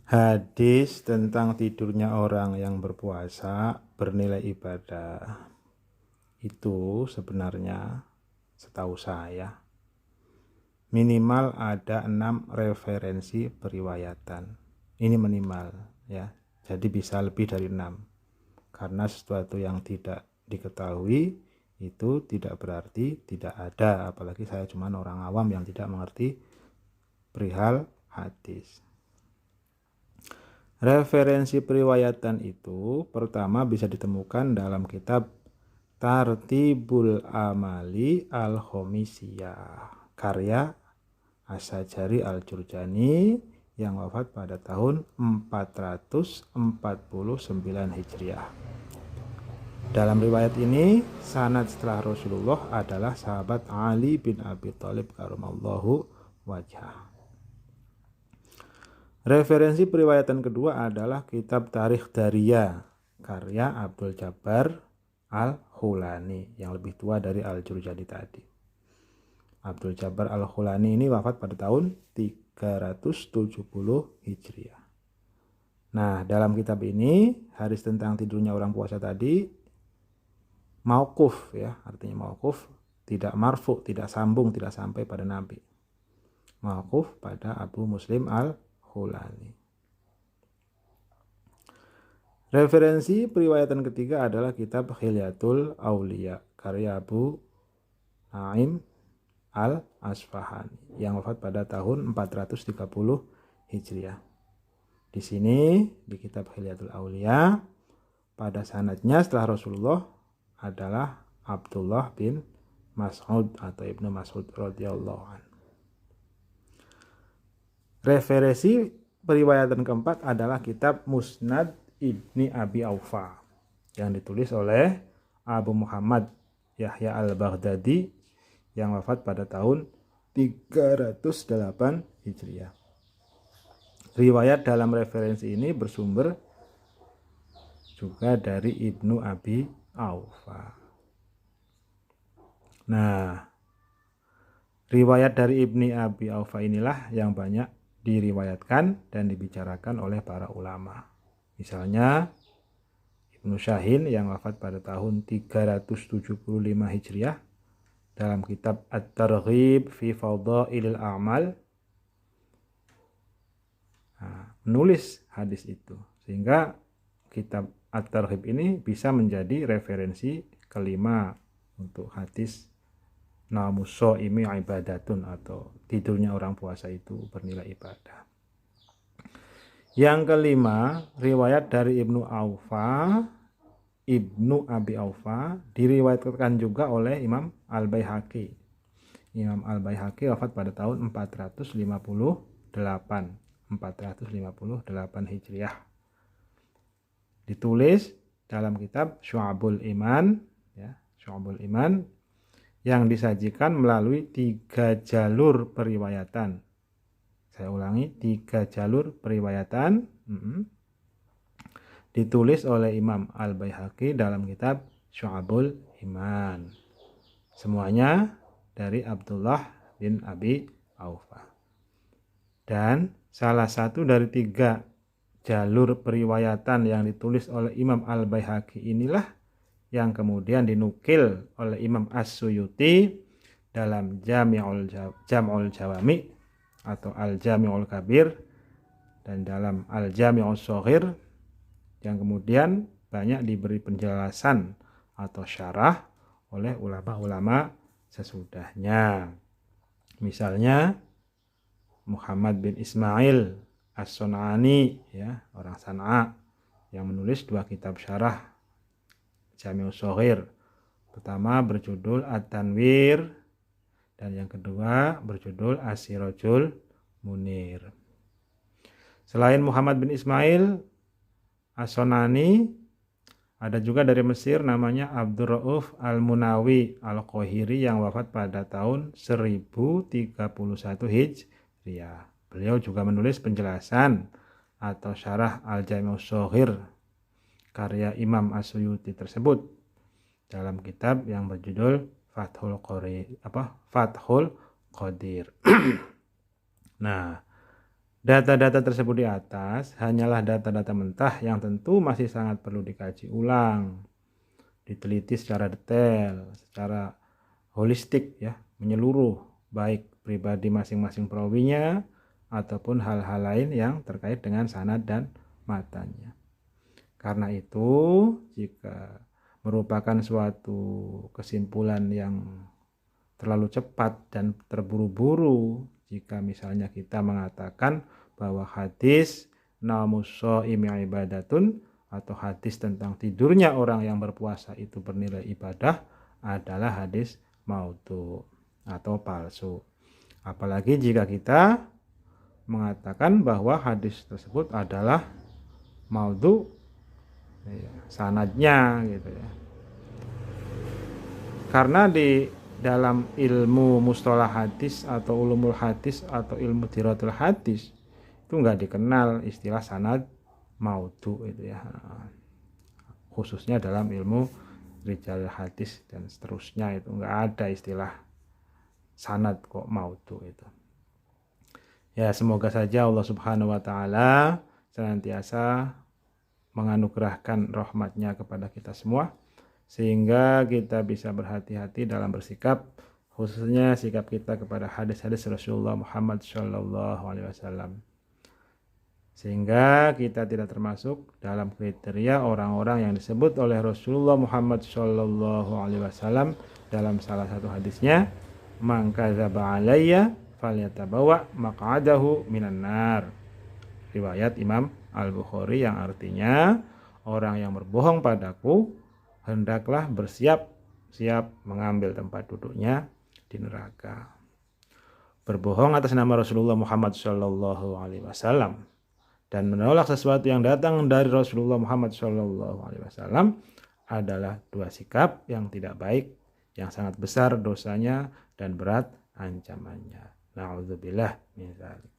Hadis tentang tidurnya orang yang berpuasa bernilai ibadah itu sebenarnya setahu saya minimal ada 6 referensi periwayatan. Ini minimal ya. Jadi bisa lebih dari 6. Karena sesuatu yang tidak diketahui itu tidak berarti tidak ada, apalagi saya cuma orang awam yang tidak mengerti perihal hadis. Referensi periwayatan itu pertama bisa ditemukan dalam kitab Tartibul Amali Al-Khomisiyah karya As-Sajari Al-Jurjani yang wafat pada tahun 449 Hijriah. Dalam riwayat ini, sanad setelah Rasulullah adalah sahabat Ali bin Abi Thalib karamallahu wajhah. Referensi periwayatan kedua adalah kitab Tarikh Dariyah karya Abdul Jabbar Al-Khulani yang lebih tua dari Al-Jurjani tadi. Abdul Jabbar Al-Khulani ini wafat pada tahun 370 Hijriah. Nah, dalam kitab ini hadis tentang tidurnya orang puasa tadi mauquf ya, artinya mauquf, tidak marfu, tidak sambung, tidak sampai pada Nabi. Mauquf pada Abu Muslim Al-Khulani. Referensi periwayatan ketiga adalah kitab Khilyatul Auliya karya Abu Naim Al-Asfahani yang wafat pada tahun 430 Hijriah. Di sini di kitab Khilyatul Auliya pada sanadnya setelah Rasulullah adalah Abdullah bin Mas'ud atau Ibnu Mas'ud radhiyallahu anhu. Referensi periwayatan keempat adalah kitab Musnad Ibni Abi Aufa yang ditulis oleh Abu Muhammad Yahya Al-Baghdadi yang wafat pada tahun 308 Hijriah. Riwayat dalam referensi ini bersumber juga dari Ibnu Abi Aufa. Nah, riwayat dari Ibni Abi Aufa inilah yang banyak diriwayatkan dan dibicarakan oleh para ulama. Misalnya Ibnu Syahin yang wafat pada tahun 375 Hijriah dalam kitab At-Targhib fi Fadailil A'mal menulis hadis itu, sehingga kitab At-Targhib ini bisa menjadi referensi kelima untuk hadis Naumus Shaimi ibadatun atau tidurnya orang puasa itu bernilai ibadah. Yang kelima, riwayat dari Ibnu Abi Aufa diriwayatkan juga oleh Imam Al-Baihaqi. Imam Al-Baihaqi wafat pada tahun 458 Hijriah. Ditulis dalam kitab Syu'abul Iman ya, Syu'abul Iman yang disajikan melalui 3 jalur periwayatan. Saya ulangi, 3 jalur periwayatan ditulis oleh Imam Al-Baihaqi dalam kitab Syu'abul Iman. Semuanya dari Abdullah bin Abi Aufa. Dan salah satu dari 3 jalur periwayatan yang ditulis oleh Imam Al-Baihaqi inilah yang kemudian dinukil oleh Imam As-Suyuti dalam Jam'ul Jawami atau Al-Jami'ul Kabir dan dalam Al-Jami'ul Shaghir yang kemudian banyak diberi penjelasan atau syarah oleh ulama-ulama sesudahnya. Misalnya Muhammad bin Ismail As-Sun'ani ya, orang San'a yang menulis 2 kitab syarah Jami'ul Shaghir. Pertama berjudul At-Tanwir dan yang kedua berjudul As-Sirajul Munir. Selain Muhammad bin Ismail As-Sun'ani, ada juga dari Mesir namanya Abdur Rauf Al-Munawi Al-Qahiri yang wafat pada tahun 1031 Hijriah. Beliau juga menulis penjelasan atau syarah Al-Jami'us Shaghir karya Imam As-Suyuti tersebut dalam kitab yang berjudul Fathul Qadir. Nah, Data-data tersebut di atas hanyalah data-data mentah yang tentu masih sangat perlu dikaji ulang, diteliti secara detail, secara holistik ya, menyeluruh, baik pribadi masing-masing perawinya ataupun hal-hal lain yang terkait dengan sanad dan matanya. Karena itu, jika merupakan suatu kesimpulan yang terlalu cepat dan terburu-buru, jika misalnya kita mengatakan bahwa hadis naumus shaimi ibadatun atau hadis tentang tidurnya orang yang berpuasa itu bernilai ibadah adalah hadis maudhu atau palsu. Apalagi jika kita mengatakan bahwa hadis tersebut adalah maudhu sanadnya gitu ya. Karena di dalam ilmu mustalah hadis atau ulumul hadis atau ilmu diratul hadis itu nggak dikenal istilah sanad maudhu itu ya, khususnya dalam ilmu rijal hadis dan seterusnya itu nggak ada istilah sanad kok maudhu itu ya. Semoga saja Allah Subhanahu wa Ta'ala senantiasa menganugerahkan rahmatnya kepada kita semua, sehingga kita bisa berhati-hati dalam bersikap, khususnya sikap kita kepada hadis-hadis Rasulullah Muhammad Shallallahu Alaihi Wasallam, sehingga kita tidak termasuk dalam kriteria orang-orang yang disebut oleh Rasulullah Muhammad Shallallahu Alaihi Wasallam dalam salah satu hadisnya, man kadzaba alayya falyatabawa maq'adahu minan nar, riwayat Imam Al-Bukhari, yang artinya orang yang berbohong padaku hendaklah bersiap-siap mengambil tempat duduknya di neraka. Berbohong atas nama Rasulullah Muhammad Shallallahu Alaihi Wasallam dan menolak sesuatu yang datang dari Rasulullah Muhammad Shallallahu Alaihi Wasallam adalah dua sikap yang tidak baik, yang sangat besar dosanya dan berat ancamannya. Na'udzubillah min dzalik.